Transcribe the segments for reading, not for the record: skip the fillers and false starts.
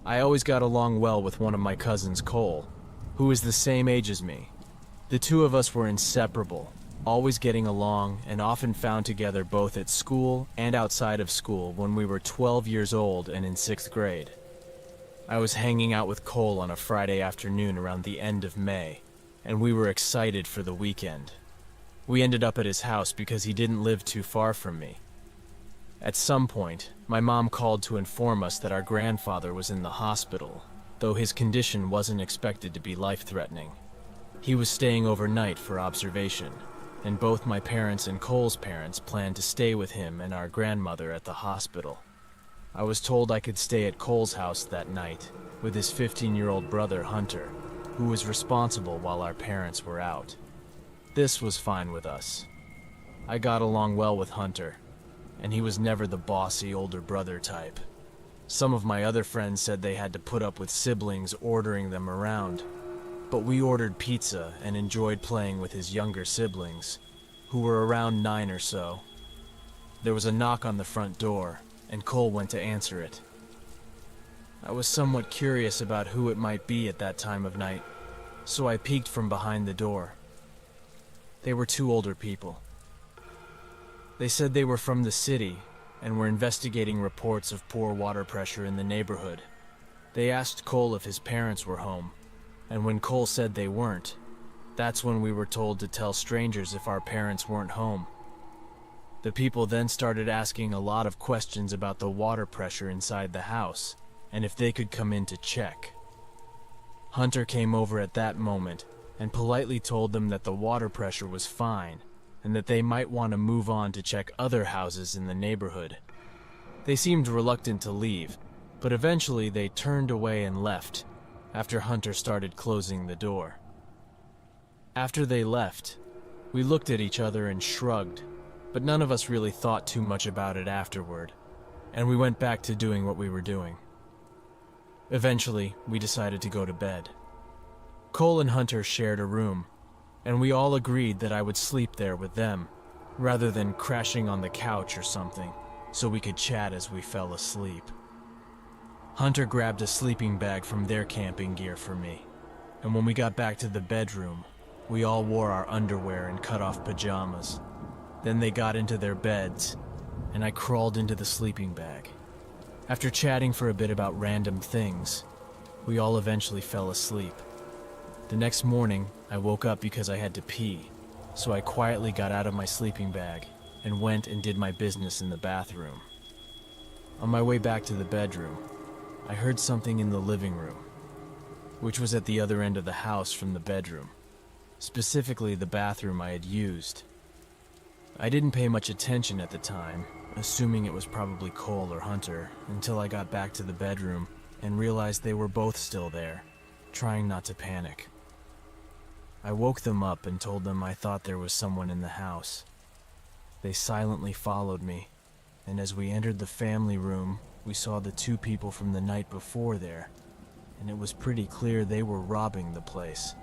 I always got along well with one of my cousins, Cole, who is the same age as me. The two of us were inseparable, always getting along and often found together both at school and outside of school when we were 12 years old and in 6th grade. I was hanging out with Cole on a Friday afternoon around the end of May, and we were excited for the weekend. We ended up at his house because he didn't live too far from me. At some point, my mom called to inform us that our grandfather was in the hospital, though his condition wasn't expected to be life-threatening. He was staying overnight for observation, and both my parents and Cole's parents planned to stay with him and our grandmother at the hospital. I was told I could stay at Cole's house that night with his 15-year-old brother Hunter, who was responsible while our parents were out. This was fine with us. I got along well with Hunter, and he was never the bossy older brother type. Some of my other friends said they had to put up with siblings ordering them around, but we ordered pizza and enjoyed playing with his younger siblings, who were around 9 or so. There was a knock on the front door, and Cole went to answer it. I was somewhat curious about who it might be at that time of night, so I peeked from behind the door. They were two older people. They said they were from the city and were investigating reports of poor water pressure in the neighborhood. They asked Cole if his parents were home, and when Cole said they weren't, that's when we were told to tell strangers if our parents weren't home. The people then started asking a lot of questions about the water pressure inside the house, and if they could come in to check. Hunter came over at that moment and politely told them that the water pressure was fine, and that they might want to move on to check other houses in the neighborhood. They seemed reluctant to leave, but eventually they turned away and left, after Hunter started closing the door. After they left, we looked at each other and shrugged, but none of us really thought too much about it afterward, and we went back to doing what we were doing. Eventually, we decided to go to bed. Cole and Hunter shared a room, and we all agreed that I would sleep there with them, rather than crashing on the couch or something, so we could chat as we fell asleep. Hunter grabbed a sleeping bag from their camping gear for me, and when we got back to the bedroom, we all wore our underwear and cut-off pajamas. Then they got into their beds, and I crawled into the sleeping bag. After chatting for a bit about random things, we all eventually fell asleep. The next morning, I woke up because I had to pee, so I quietly got out of my sleeping bag and went and did my business in the bathroom. On my way back to the bedroom, I heard something in the living room, which was at the other end of the house from the bedroom, specifically the bathroom I had used. I didn't pay much attention at the time, assuming it was probably Cole or Hunter, until I got back to the bedroom and realized they were both still there, trying not to panic. I woke them up and told them I thought there was someone in the house. They silently followed me, and as we entered the family room, we saw the two people from the night before there, and it was pretty clear they were robbing the place.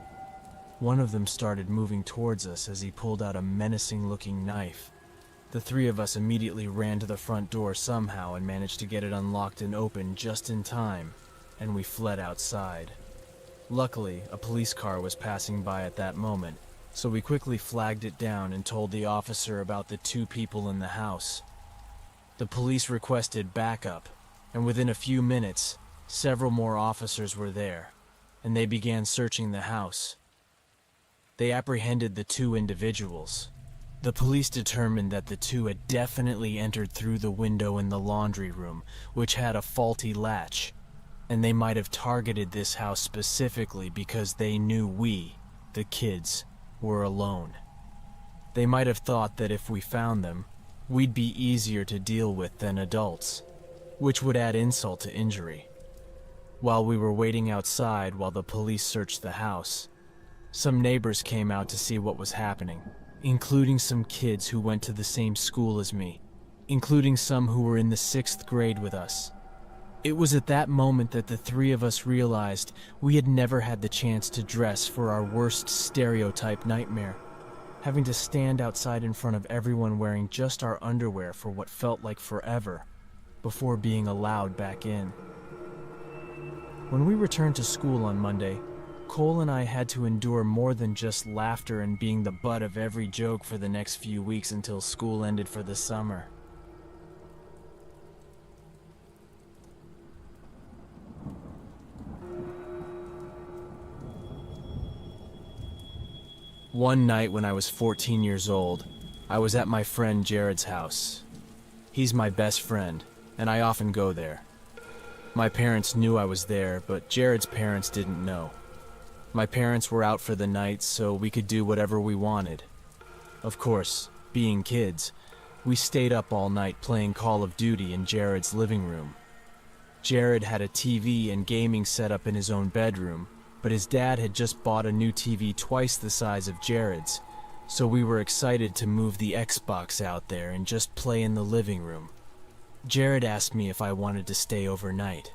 One of them started moving towards us as he pulled out a menacing-looking knife. The three of us immediately ran to the front door somehow and managed to get it unlocked and open just in time, and we fled outside. Luckily, a police car was passing by at that moment, so we quickly flagged it down and told the officer about the two people in the house. The police requested backup, and within a few minutes, several more officers were there, and they began searching the house. They apprehended the two individuals. The police determined that the two had definitely entered through the window in the laundry room, which had a faulty latch, and they might have targeted this house specifically because they knew we, the kids, were alone. They might have thought that if we found them, we'd be easier to deal with than adults, which would add insult to injury. While we were waiting outside while the police searched the house, some neighbors came out to see what was happening, including some kids who went to the same school as me, including some who were in the 6th grade with us. It was at that moment that the three of us realized we had never had the chance to dress for our worst stereotype nightmare, having to stand outside in front of everyone wearing just our underwear for what felt like forever, before being allowed back in. When we returned to school on Monday, Cole and I had to endure more than just laughter and being the butt of every joke for the next few weeks until school ended for the summer. One night when I was 14 years old, I was at my friend Jared's house. He's my best friend, and I often go there. My parents knew I was there, but Jared's parents didn't know. My parents were out for the night, so we could do whatever we wanted. Of course, being kids, we stayed up all night playing Call of Duty in Jared's living room. Jared had a TV and gaming setup in his own bedroom, but his dad had just bought a new TV twice the size of Jared's, so we were excited to move the Xbox out there and just play in the living room. Jared asked me if I wanted to stay overnight.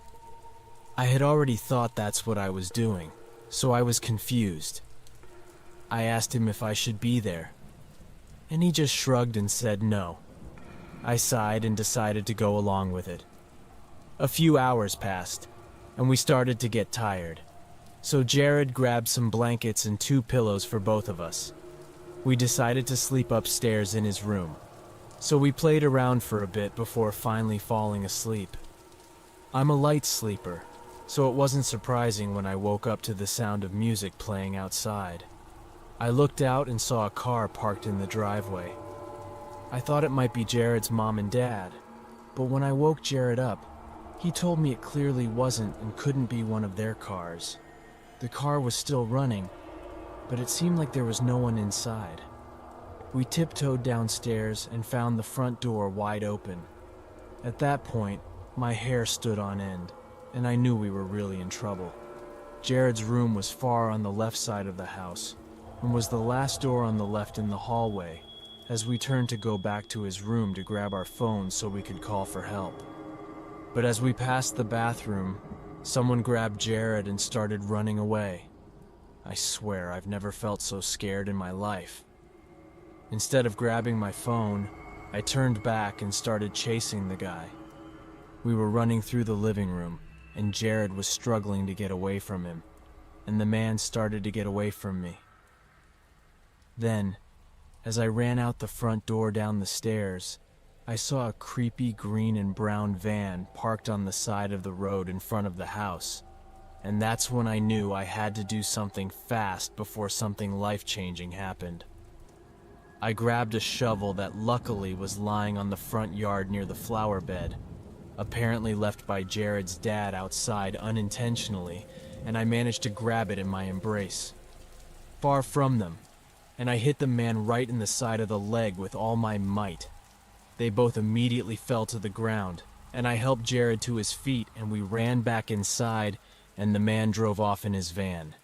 I had already thought that's what I was doing, so I was confused. I asked him if I should be there, and he just shrugged and said no. I sighed and decided to go along with it. A few hours passed, and we started to get tired. So Jared grabbed some blankets and 2 pillows for both of us. We decided to sleep upstairs in his room. So we played around for a bit before finally falling asleep. I'm a light sleeper, so it wasn't surprising when I woke up to the sound of music playing outside. I looked out and saw a car parked in the driveway. I thought it might be Jared's mom and dad, but when I woke Jared up, he told me it clearly wasn't and couldn't be one of their cars. The car was still running, but it seemed like there was no one inside. We tiptoed downstairs and found the front door wide open. At that point, my hair stood on end, and I knew we were really in trouble. Jared's room was far on the left side of the house, and was the last door on the left in the hallway, as we turned to go back to his room to grab our phones so we could call for help. But as we passed the bathroom, someone grabbed Jared and started running away. I swear I've never felt so scared in my life. Instead of grabbing my phone, I turned back and started chasing the guy. We were running through the living room, and Jared was struggling to get away from him, and the man started to get away from me. Then, as I ran out the front door down the stairs, I saw a creepy green and brown van parked on the side of the road in front of the house, and that's when I knew I had to do something fast before something life-changing happened. I grabbed a shovel that luckily was lying on the front yard near the flower bed, apparently left by Jared's dad outside unintentionally, and I managed to grab it in my embrace. Far from them, and I hit the man right in the side of the leg with all my might. They both immediately fell to the ground, and I helped Jared to his feet, and we ran back inside, and the man drove off in his van.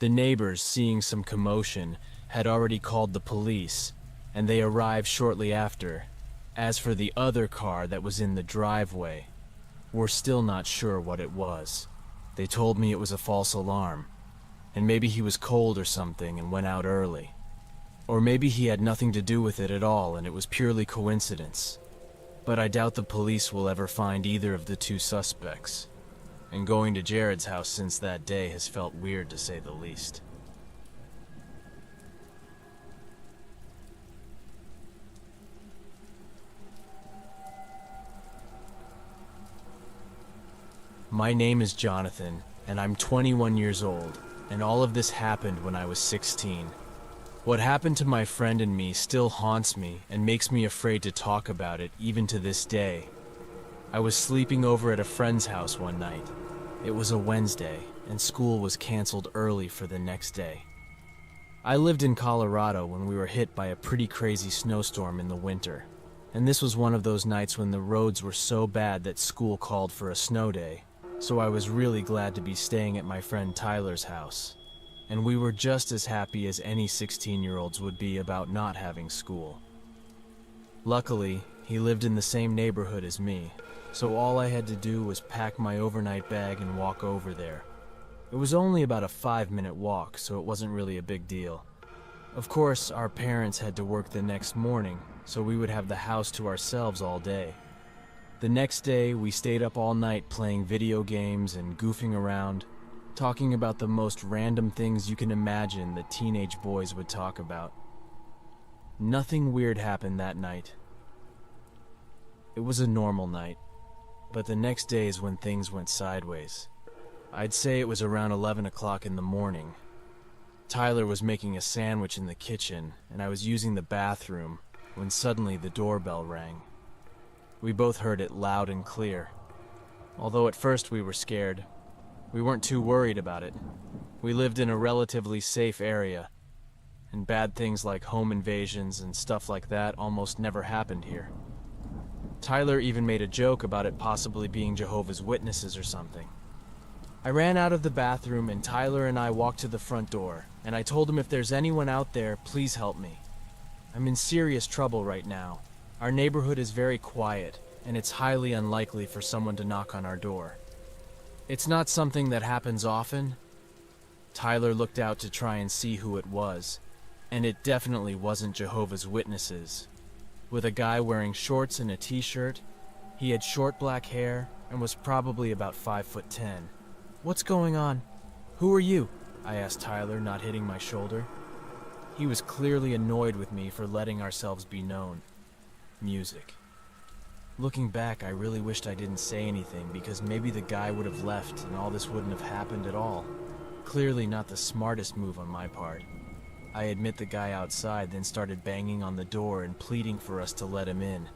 The neighbors, seeing some commotion, had already called the police, and they arrived shortly after. As for the other car that was in the driveway, we're still not sure what it was. They told me it was a false alarm, and maybe he was cold or something and went out early. Or maybe he had nothing to do with it at all and it was purely coincidence. But I doubt the police will ever find either of the 2 suspects. And going to Jared's house since that day has felt weird to say the least. My name is Jonathan, and I'm 21 years old, and all of this happened when I was 16. What happened to my friend and me still haunts me and makes me afraid to talk about it even to this day. I was sleeping over at a friend's house one night. It was a Wednesday, and school was canceled early for the next day. I lived in Colorado when we were hit by a pretty crazy snowstorm in the winter, and this was one of those nights when the roads were so bad that school called for a snow day, so I was really glad to be staying at my friend Tyler's house. And we were just as happy as any 16-year-olds would be about not having school. Luckily, he lived in the same neighborhood as me, so all I had to do was pack my overnight bag and walk over there. It was only about a 5-minute walk, so it wasn't really a big deal. Of course, our parents had to work the next morning, so we would have the house to ourselves all day. The next day, we stayed up all night playing video games and goofing around, talking about the most random things you can imagine that teenage boys would talk about. Nothing weird happened that night. It was a normal night, but the next day is when things went sideways. I'd say it was around 11 o'clock in the morning. Tyler was making a sandwich in the kitchen, and I was using the bathroom when suddenly the doorbell rang. We both heard it loud and clear. Although at first we were scared, we weren't too worried about it. We lived in a relatively safe area, and bad things like home invasions and stuff like that almost never happened here. Tyler even made a joke about it possibly being Jehovah's Witnesses or something. I ran out of the bathroom and Tyler and I walked to the front door, and I told him if there's anyone out there, please help me. I'm in serious trouble right now. Our neighborhood is very quiet, and it's highly unlikely for someone to knock on our door. It's not something that happens often. Tyler looked out to try and see who it was, and it definitely wasn't Jehovah's Witnesses. With a guy wearing shorts and a t-shirt, he had short black hair and was probably about 5'10". "What's going on? Who are you?" I asked Tyler, not hitting my shoulder. He was clearly annoyed with me for letting ourselves be known. Music. Looking back, I really wished I didn't say anything because maybe the guy would have left and all this wouldn't have happened at all. Clearly not the smartest move on my part. I admit the guy outside then started banging on the door and pleading for us to let him in.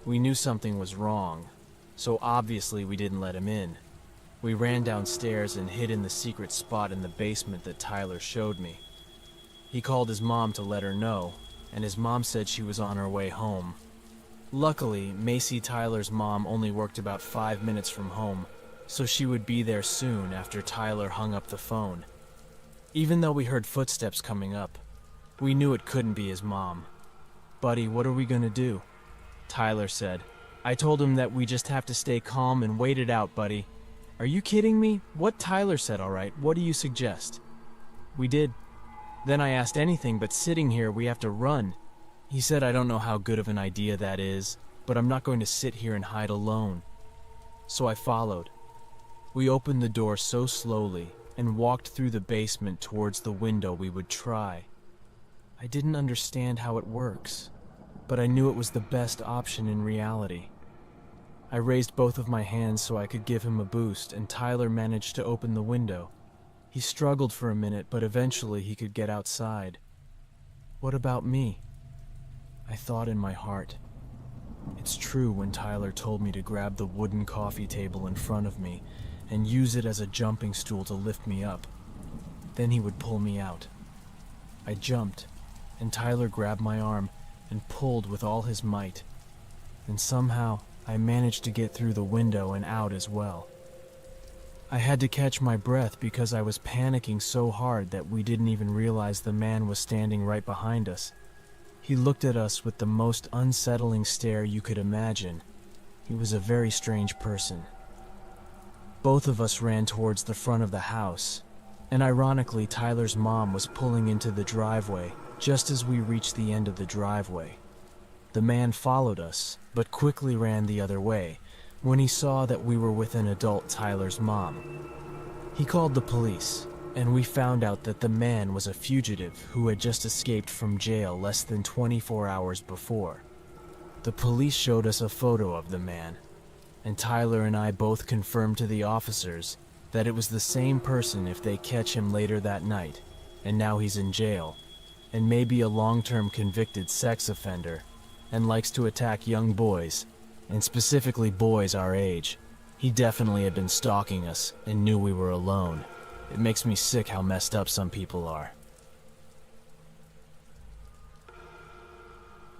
We knew something was wrong, so obviously we didn't let him in. We ran downstairs and hid in the secret spot in the basement that Tyler showed me. He called his mom to let her know, and his mom said she was on her way home. Luckily, Macy Tyler's mom only worked about 5 minutes from home, so she would be there soon after Tyler hung up the phone. Even though we heard footsteps coming up, we knew it couldn't be his mom. "Buddy, what are we gonna do?" Tyler said. I told him that we just have to stay calm and wait it out, buddy. "Are you kidding me? What?" Tyler said. "All right, what do you suggest?" We did. Then I asked anything but sitting here, we have to run. He said, "I don't know how good of an idea that is, but I'm not going to sit here and hide alone." So I followed. We opened the door so slowly and walked through the basement towards the window we would try. I didn't understand how it works, but I knew it was the best option in reality. I raised both of my hands so I could give him a boost, and Tyler managed to open the window. He struggled for a minute, but eventually he could get outside. What about me? I thought in my heart. It's true when Tyler told me to grab the wooden coffee table in front of me and use it as a jumping stool to lift me up. Then he would pull me out. I jumped, and Tyler grabbed my arm and pulled with all his might. And somehow, I managed to get through the window and out as well. I had to catch my breath because I was panicking so hard that we didn't even realize the man was standing right behind us. He looked at us with the most unsettling stare you could imagine. He was a very strange person. Both of us ran towards the front of the house, and ironically, Tyler's mom was pulling into the driveway just as we reached the end of the driveway. The man followed us, but quickly ran the other way when he saw that we were with an adult Tyler's mom. He called the police, and we found out that the man was a fugitive who had just escaped from jail less than 24 hours before. The police showed us a photo of the man, and Tyler and I both confirmed to the officers that it was the same person if they catch him later that night, and now he's in jail, and maybe a long-term convicted sex offender, and likes to attack young boys, and specifically boys our age. He definitely had been stalking us and knew we were alone. It makes me sick how messed up some people are.